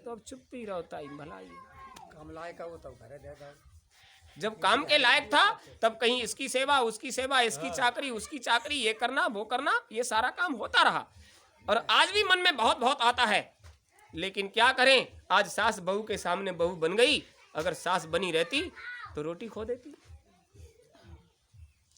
तो अब चुप ही रहता ही भलाई। काम लायक है वो तो घरे दे दो। जब काम के लायक था तब कहीं इसकी सेवा उसकी सेवा, इसकी चाकरी उसकी चाकरी, ये करना वो करना, ये सारा काम होता रहा। और आज भी मन में बहुत बहुत आता है, लेकिन क्या करें, आज सास बहू के सामने बहू बन गई। अगर सास बनी रहती तो रोटी खो देती।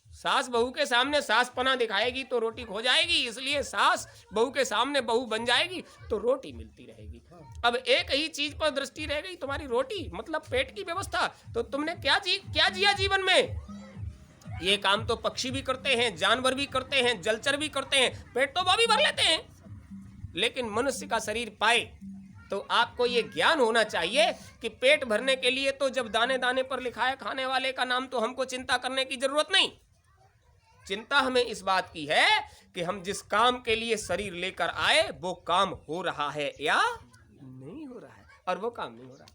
सास बहू के सामने सास पना दिखाएगी तो रोटी खो जाएगी, इसलिए सास बहू के सामने बहू बन जाएगी तो रोटी मिलती रहेगी। अब एक ही चीज पर दृष्टि रह गई तुम्हारी, रोटी मतलब पेट की व्यवस्था। तो तुमने क्या जिया जीवन में? ये काम तो पक्षी भी करते हैं, जानवर भी करते हैं, जलचर भी करते हैं, पेट तो वो भी भर लेते हैं। लेकिन मनुष्य का शरीर पाए तो आपको ये ज्ञान होना चाहिए कि पेट भरने के लिए तो जब दाने दाने पर लिखा है खाने वाले का नाम, तो हमको चिंता करने की जरूरत नहीं। चिंता हमें इस बात की है कि हम जिस काम के लिए शरीर लेकर आए वो काम हो रहा है या नहीं हो रहा है, और वो काम नहीं हो रहा।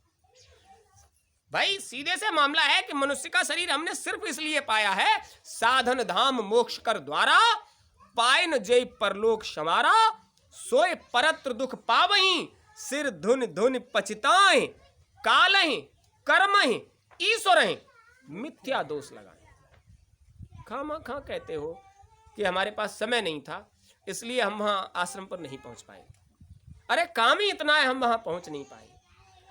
भाई सीधे से मामला है कि मनुष्य का शरीर हमने सिर्फ इसलिए पाया है, साधन धाम मोक्ष कर द्वारा, पाए न जय परलोक समारा, सोए परत्र दुख पावहीं, सिर धुन धुन पचिताएं, कालहीं कर्महीं ईश्वरहीं मिथ्या दोष लगाएं। खामा खा कहते हो कि हमारे पास समय नहीं था इसलिए हम वहां आश्रम पर नहीं पहुंच पाए। अरे काम ही इतना है, हम वहां पहुंच नहीं पाए।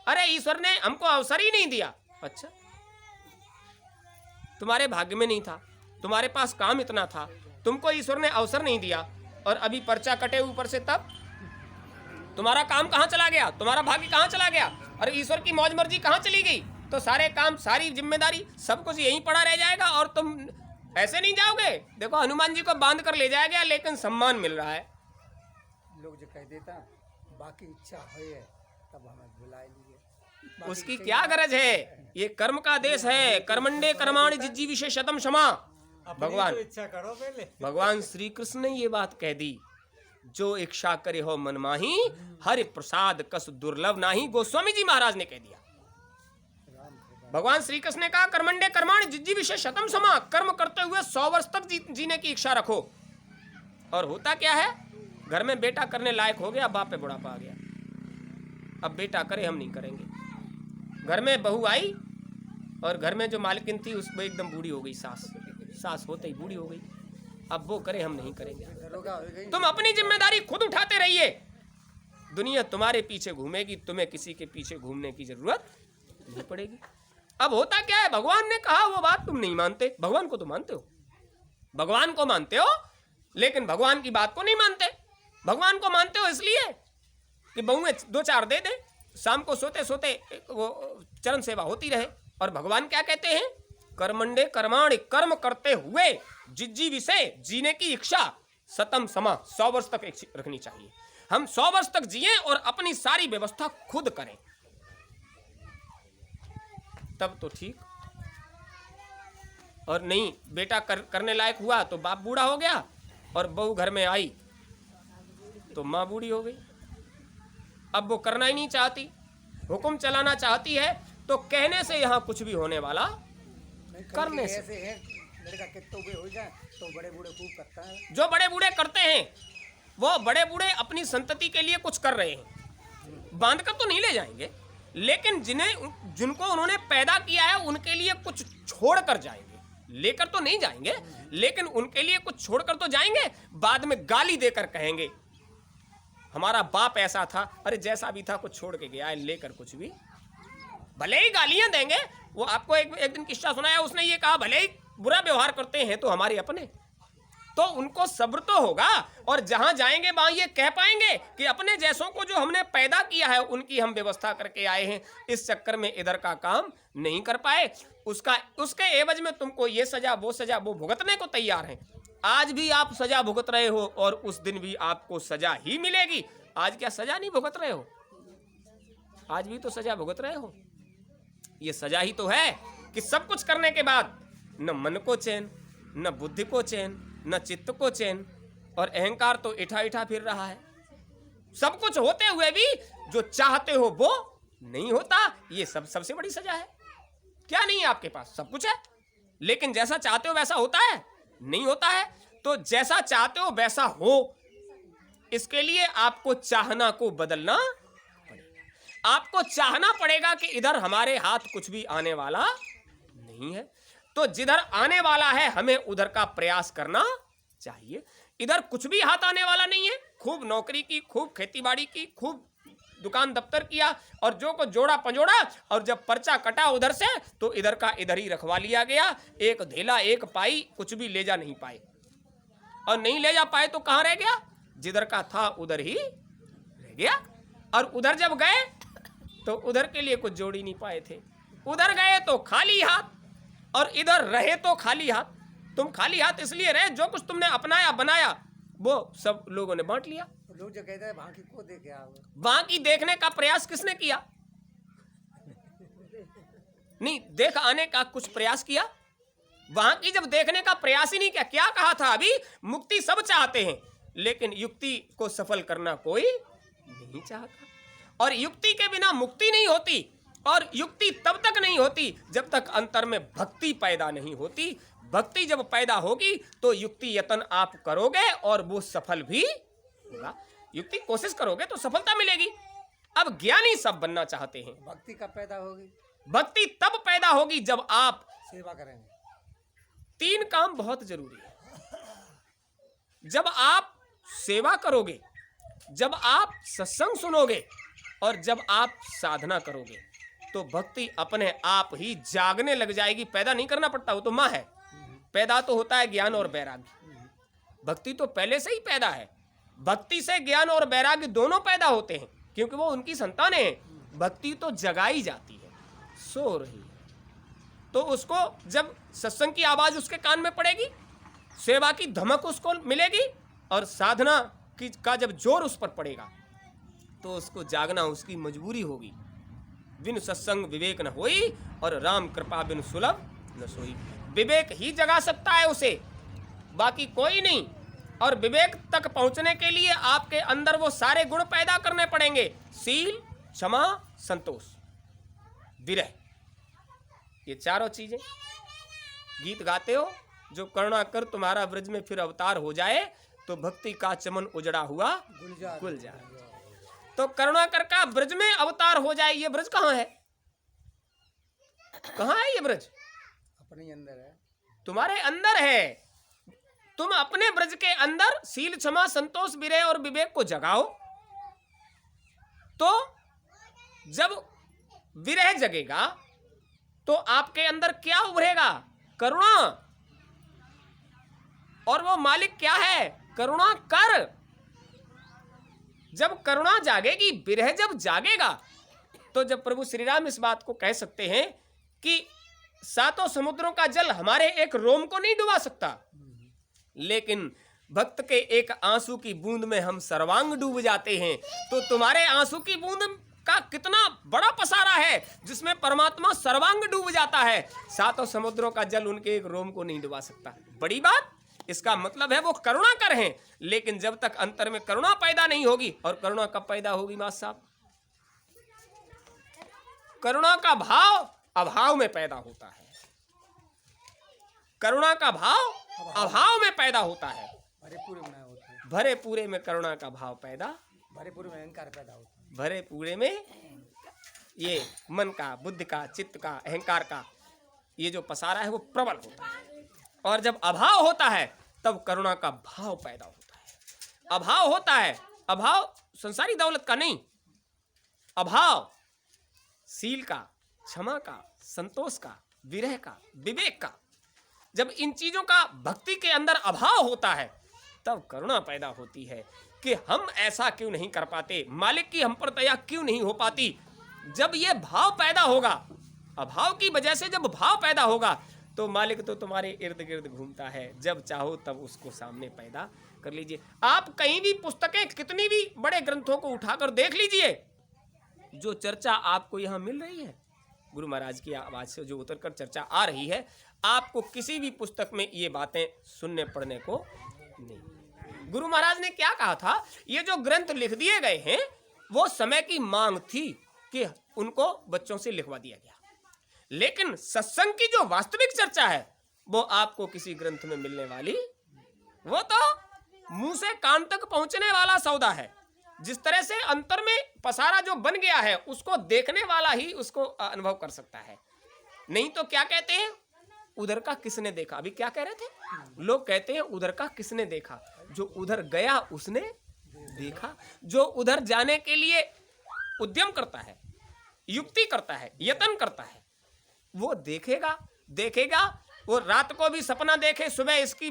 अरे ईश्वर ने हमको अवसर ही नहीं दिया। अच्छा, तुम्हारे भाग्य में नहीं था, तुम्हारे पास काम इतना था, तुमको ईश्वर ने अवसर नहीं दिया, और अभी पर्चा कटे ऊपर से, तब तुम्हारा काम कहां चला गया, तुम्हारा भाग्य कहां चला गया, और ईश्वर की मौज मर्जी कहां चली गई। तो सारे काम, सारी जिम्मेदारी, सब कुछ यहीं पड़ा रह जाएगा और तुम ऐसे नहीं जाओगे। देखो हनुमान जी को बांध कर ले जाया गया लेकिन सम्मान मिल रहा है। लोग जो कह देता बाकी इच्छा है तब हमें बुला लीजिए, उसकी क्या गरज है, ये कर्म का देश है। कर्मंडे कर्माणि जिज्जी विशेषतम क्षमा। भगवान इच्छा करो पहले। भगवान श्री कृष्ण ने ये बात कह दी, जो इच्छा करे हो मन माही, हरि प्रसाद कस दुर्लभ नाही। गोस्वामी जी महाराज ने कह दिया। भगवान श्री कृष्ण ने कहा कर्मंडे कर्माणि जिज्जी विशेषतम क्षमा, कर्म करते हुए 100 वर्ष तक जीने की इच्छा रखो। और होता क्या है, घर में बेटा करने लायक हो गया, बाप पे बुढ़ापा आ गया, अब बेटा करे हम नहीं करेंगे। घर में बहू आई और घर में जो मालकिन थी उस वो एकदम बूढ़ी हो गई, सास होते ही बूढ़ी हो गई, अब वो करे हम नहीं करेंगे। तुम अपनी जिम्मेदारी खुद उठाते रहिए, दुनिया तुम्हारे पीछे घूमेगी, तुम्हें किसी के पीछे घूमने की जरूरत नहीं पड़ेगी। अब होता क्या है, भगवान ने कहा वो बात तुम नहीं मानते। भगवान को तो मानते हो, भगवान को मानते हो, लेकिन भगवान की बात को नहीं मानते। भगवान को मानते हो इसलिए कि बहुएं 2-4 दे दे, शाम को सोते सोते वो चरण सेवा होती रहे। और भगवान क्या कहते हैं, कर्मंडे कर्माणि, कर्म करते हुए जिज्जी विषय, जीने की इच्छा, सतम समा, 100 वर्ष तक रखनी चाहिए। हम 100 वर्ष तक जिए और अपनी सारी व्यवस्था खुद करें, तब तो ठीक। और नहीं, बेटा करने लायक हुआ तो बाप बूढ़ा हो गया, और बहू घर में आई तो माँ बूढ़ी हो गई। अब वो करना ही नहीं चाहती, हुक्म चलाना चाहती है, तो कहने से यहाँ कुछ भी होने वाला करने से। ऐसे है लड़का कितने भी हो जाए तो बड़े बूढ़े खूब करता है। जो बड़े बूढ़े करते हैं वो बड़े बूढ़े अपनी संतति के लिए कुछ कर रहे हैं, बांध कर तो नहीं ले जाएंगे, लेकिन जिनको उन्होंने पैदा किया है उनके लिए कुछ छोड़ कर जाएंगे। लेकर तो नहीं जाएंगे, लेकिन उनके लिए कुछ छोड़कर तो जाएंगे। बाद में गाली देकर कहेंगे हमारा बाप ऐसा था, अरे जैसा भी था कुछ छोड़ के गया है, लेकर कुछ भी। भले ही गालियां देंगे, वो आपको एक दिन किस्सा सुनाया, उसने ये कहा भले ही बुरा व्यवहार करते हैं तो हमारे अपने, तो उनको सब्र तो होगा, और जहां जाएंगे वहां ये कह पाएंगे कि अपने जैसों को जो हमने पैदा किया है उनकी हम व्यवस्था करके आए हैं, इस चक्कर में इधर का काम नहीं कर पाए, उसके एवज में तुमको ये सजा वो भुगतने को तैयार हैं। आज भी आप सजा भुगत रहे हो और उस दिन भी आपको सजा ही मिलेगी। आज क्या सजा नहीं भुगत रहे हो? आज भी तो सजा भुगत रहे हो। ये सजा ही तो है कि सब कुछ करने के बाद न मन को चैन, न बुद्धि को चैन, न चित्त को चैन, और अहंकार तो इठा फिर रहा है। सब कुछ होते हुए भी जो चाहते हो वो नहीं होता, ये सबसे बड़ी सजा है। क्या नहीं है आपके पास? सब कुछ है, लेकिन जैसा चाहते हो वैसा होता है? नहीं होता है। तो जैसा चाहते हो वैसा हो, इसके लिए आपको चाहना को बदलना पड़ेगा। आपको चाहना पड़ेगा कि इधर हमारे हाथ कुछ भी आने वाला नहीं है, तो जिधर आने वाला है हमें उधर का प्रयास करना चाहिए। इधर कुछ भी हाथ आने वाला नहीं है, खूब नौकरी की, खूब खेतीबाड़ी की, खूब दुकान दफ्तर किया और जो को जोड़ा पंजोड़ा, और जब पर्चा कटा उधर से तो इधर का इधर ही रखवा लिया गया। एक धेला एक पाई, कुछ भी ले जा नहीं पाए, और नहीं ले जा पाए तो कहां रह गया? जिधर का था उधर ही रह गया। और उधर जब गए तो उधर के लिए कुछ जोड़ ही नहीं पाए थे। उधर गए तो खाली हाथ, और इधर रहे तो खाली हाथ। तुम खाली हाथ इसलिए रहे, जो कुछ तुमने अपनाया बनाया वो सब लोगों ने बांट लिया। तो लोग जो कहते हैं बाकी को दे के आओ, बाकी देखने का प्रयास किसने किया? नहीं, देख आने का कुछ प्रयास किया? वहां की जब देखने का प्रयास ही नहीं किया, क्या कहा था अभी? मुक्ति सब चाहते हैं, लेकिन युक्ति को सफल करना कोई नहीं चाहता। और युक्ति के बिना मुक्ति नहीं होती, और युक्ति तब तक नहीं होती जब तक अंतर में भक्ति पैदा नहीं होती। भक्ति जब पैदा होगी तो युक्ति यत्न आप करोगे और वो सफल भी होगा। युक्ति कोशिश करोगे तो सफलता मिलेगी। अब ज्ञानी सब बनना चाहते हैं। भक्ति कब पैदा होगी? भक्ति तब पैदा होगी जब आप सेवा करेंगे। 3 काम बहुत जरूरी है। जब आप सेवा करोगे, जब आप सत्संग सुनोगे, और जब आप साधना करोगे, तो भक्ति अपने आप ही जागने लग जाएगी। पैदा नहीं करना पड़ता, वो तो माँ है। पैदा तो होता है ज्ञान और वैराग्य। भक्ति तो पहले से ही पैदा है। भक्ति से ज्ञान और वैराग्य दोनों पैदा होते हैं, क्योंकि वो उनकी संतानें हैं। भक्ति तो जगाई जाती है, सो रही है तो उसको जब सत्संग की आवाज उसके कान में पड़ेगी, सेवा की धमक उसको मिलेगी, और साधना की का जब जोर उस पर पड़ेगा तो उसको जागना उसकी मजबूरी होगी। बिन सत्संग विवेक न होई, और राम कृपा बिन सुलभ न सोई। विवेक ही जगा सकता है उसे, बाकी कोई नहीं। और विवेक तक पहुंचने के लिए आपके अंदर वो सारे गुण पैदा करने पड़ेंगे: शील, क्षमा, संतोष, विरह। ये चारों चीजें। गीत गाते हो, जो करुणा कर तुम्हारा ब्रज में फिर अवतार हो जाए, तो भक्ति का चमन उजड़ा हुआ गुलजार। तो करुणा कर का ब्रज में अवतार हो जाए। ये ब्रज कहां है? कहां है ये ब्रज? अपने अंदर है, तुम्हारे अंदर है। तुम अपने ब्रज के अंदर शील, क्षमा, संतोष, विरह और विवेक को जगाओ, तो जब विरह जगेगा तो आपके अंदर क्या उभरेगा? करुणा। और वो मालिक क्या है? करुणा कर। जब करुणा जागेगी, विरह जब जागेगा, तो जब प्रभु श्री राम इस बात को कह सकते हैं कि 7 समुद्रों का जल हमारे एक रोम को नहीं डुबा सकता, लेकिन भक्त के एक आंसू की बूंद में हम सर्वांग डूब जाते हैं, तो तुम्हारे आंसू की बूंद का कितना बड़ा पसारा है जिसमें परमात्मा सर्वांग डूब जाता है। 7 समुद्रों का जल उनके एक रोम को नहीं डुबा सकता। बड़ी बात। इसका मतलब है वो करुणा कर हैं, लेकिन जब तक अंतर में करुणा पैदा नहीं होगी, और करुणा कब पैदा होगी मास साहब? करुणा का भाव अभाव में पैदा होता है। करुणा का भाव अभाव में पैदा होता है। भरे पूरे में होते हैं। भरे पूरे में करुणा का भाव पैदा, भरे पूरे में अहंकार पैदा होता है। भरे पूरे में ये मन का, बुद्धि का, चित्त का, अहंकार का ये जो पसारा है वो प्रबल होता है। और जब अभाव होता है तब करुणा का भाव पैदा होता है। अभाव होता है, अभाव संसारी दौलत का नहीं, अभाव शील का, क्षमा का, संतोष का, विरह का, विवेक का। जब इन चीजों का भक्ति के अंदर अभाव होता है तब करुणा पैदा होती है कि हम ऐसा क्यों नहीं कर पाते, मालिक की हम पर दया क्यों नहीं हो पाती। जब ये भाव पैदा होगा, अभाव की वजह से जब भाव पैदा होगा, तो मालिक तो तुम्हारे इर्द गिर्द घूमता है। जब चाहो तब उसको सामने पैदा कर लीजिए। आप कहीं भी पुस्तकें, कितनी भी बड़े ग्रंथों को उठाकर देख लीजिए, जो चर्चा आपको यहाँ मिल रही है, गुरु महाराज की आवाज से जो उतरकर चर्चा आ रही है, आपको किसी भी पुस्तक में ये बातें सुनने पड़ने को नहीं। गुरु महाराज ने क्या कहा था? ये जो ग्रंथ लिख दिए गए हैं वो समय की मांग थी कि उनको बच्चों से लिखवा दिया गया, लेकिन सत्संग की जो वास्तविक चर्चा है वो आपको किसी ग्रंथ में मिलने वाली, वो तो मुंह से कान तक पहुंचने वाला सौदा है। जिस तरह से अंतर में पसारा जो बन गया है उसको देखने वाला ही उसको अनुभव कर सकता है। नहीं तो क्या कहते हैं, उधर का किसने देखा। अभी क्या कह रहे थे, लोग कहते हैं उधर का किसने देखा। जो उधर गया उसने देखा। जो उधर जाने के लिए उद्यम करता है, युक्ति करता है, यत्न करता है, वो देखेगा। वो रात को भी सपना देखे सुबह इसकी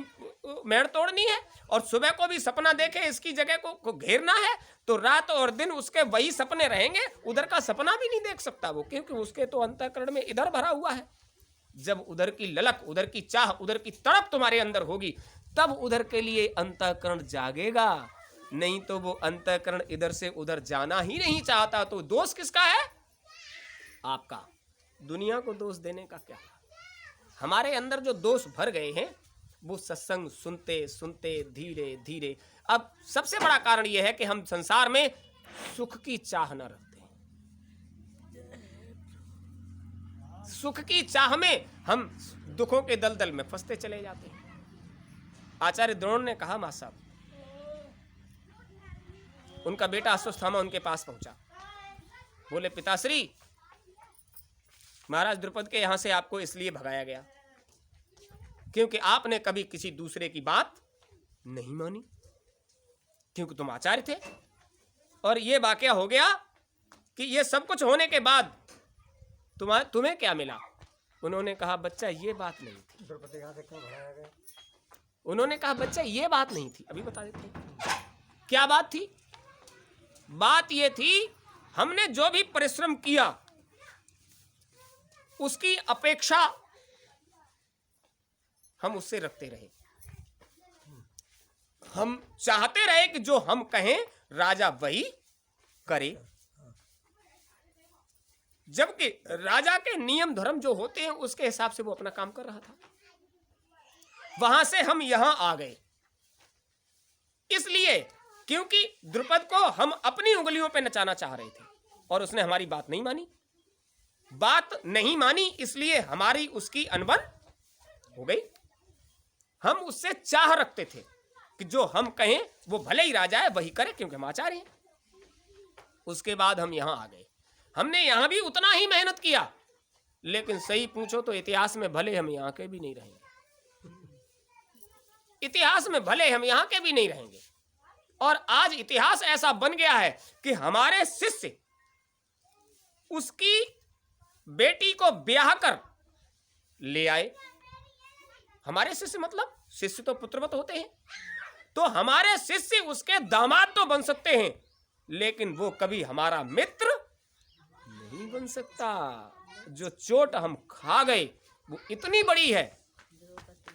मेड़ तोड़नी है, और सुबह को भी सपना देखे इसकी जगह को घेरना है, तो रात और दिन उसके वही सपने रहेंगे। उधर का सपना भी नहीं देख सकता वो, क्योंकि उसके तो अंतःकरण में इधर भरा हुआ है। जब उधर की ललक, उधर की चाह, उधर की तड़प तुम्हारे अंदर होगी, तब उधर के लिए अंतःकरण जागेगा। नहीं तो वो अंतःकरण इधर से उधर जाना ही नहीं चाहता। तो दोष किसका है, आपका। दुनिया को दोष देने का क्या। हमारे अंदर जो दोष भर गए हैं वो सत्संग सुनते सुनते धीरे धीरे। अब सबसे बड़ा कारण यह है कि हम संसार में सुख की चाह न रखते हैं। सुख की चाह में हम दुखों के दलदल में फंसते चले जाते हैं। आचार्य द्रोण ने कहा, मां साहब, उनका बेटा अश्वत्थामा उनके पास पहुंचा। बोले, पिताश्री, महाराज द्रुपद के यहां से आपको इसलिए भगाया गया क्योंकि आपने कभी किसी दूसरे की बात नहीं मानी, क्योंकि तुम आचार्य थे। और ये वाकया हो गया कि ये सब कुछ होने के बाद तुम्हें क्या मिला। उन्होंने कहा, बच्चा ये बात नहीं थी। द्रौपदी यहाँ से क्यों भगाया गया? उन्होंने कहा, बच्चा ये बात नहीं थी। अभी बता देते हैं क्या बात थी। बात ये थी, हमने जो भी परिश्रम किया उसकी अपेक्षा हम उससे रखते रहे। हम चाहते रहे कि जो हम कहें राजा वही करे, जबकि राजा के नियम धर्म जो होते हैं उसके हिसाब से वो अपना काम कर रहा था। वहां से हम यहां आ गए इसलिए क्योंकि द्रुपद को हम अपनी उंगलियों पे नचाना चाह रहे थे और उसने हमारी बात नहीं मानी। बात नहीं मानी इसलिए हमारी उसकी अनबन हो गई। हम उससे चाह रखते थे कि जो हम कहें वो भले ही राजा है वही करे, क्योंकि हम आचार्य हैं। उसके बाद हम यहां आ गए। हमने यहां भी उतना ही मेहनत किया, लेकिन सही पूछो तो इतिहास में भले हम यहां के भी नहीं रहेंगे। इतिहास में भले हम यहां के भी नहीं रहेंगे। और आज इतिहास ऐसा बन गया है कि हमारे शिष्य उसकी बेटी को ब्याह कर ले आए। हमारे शिष्य मतलब शिष्य तो पुत्रवत होते हैं, तो हमारे शिष्य उसके दामाद तो बन सकते हैं, लेकिन वो कभी हमारा मित्र नहीं बन सकता। जो चोट हम खा गए वो इतनी बड़ी है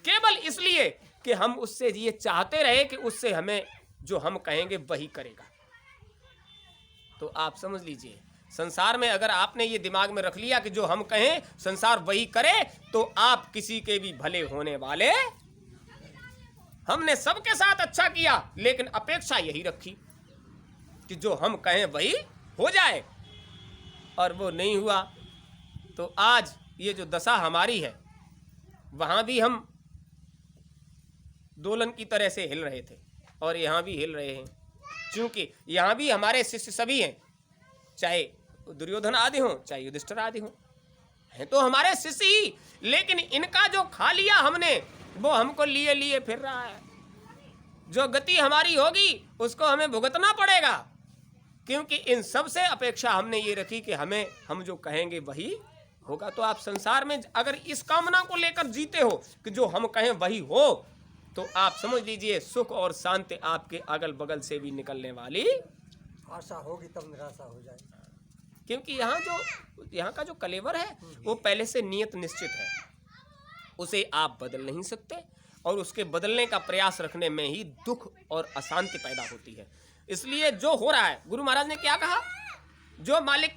केवल इसलिए कि हम उससे ये चाहते रहे कि उससे हमें जो हम कहेंगे वही करेगा। तो आप समझ लीजिए, संसार में अगर आपने ये दिमाग में रख लिया कि जो हम कहें संसार वही करे, तो आप किसी के भी भले होने वाले। हमने सबके साथ अच्छा किया, लेकिन अपेक्षा यही रखी कि जो हम कहें वही हो जाए, और वो नहीं हुआ। तो आज ये जो दशा हमारी है, वहां भी हम दोलन की तरह से हिल रहे थे और यहाँ भी हिल रहे हैं, क्योंकि यहाँ भी हमारे शिष्य सभी हैं, चाहे दुर्योधन आदि हो चाहे युधिष्ठिर आदि हो, हैं तो हमारे शिष्य ही। लेकिन इनका जो खा लिया हमने वो हमको लिए लिए फिर रहा है। जो गति हमारी होगी उसको हमें भुगतना पड़ेगा, क्योंकि इन सब से अपेक्षा हमने ये रखी कि हम जो कहेंगे वही होगा। तो आप संसार में अगर इस कामना को लेकर जीते हो कि जो हम कहें वही हो, तो आप समझ लीजिए सुख और शांति आपके अगल बगल से भी निकलने वाली। आशा होगी तब निराशा हो जाएगी, क्योंकि यहाँ का जो कलेवर है वो पहले से नियत निश्चित है, उसे आप बदल नहीं सकते, और उसके बदलने का प्रयास रखने में ही दुख और अशांति पैदा होती है। इसलिए जो हो रहा है, गुरु महाराज ने क्या कहा, जो मालिक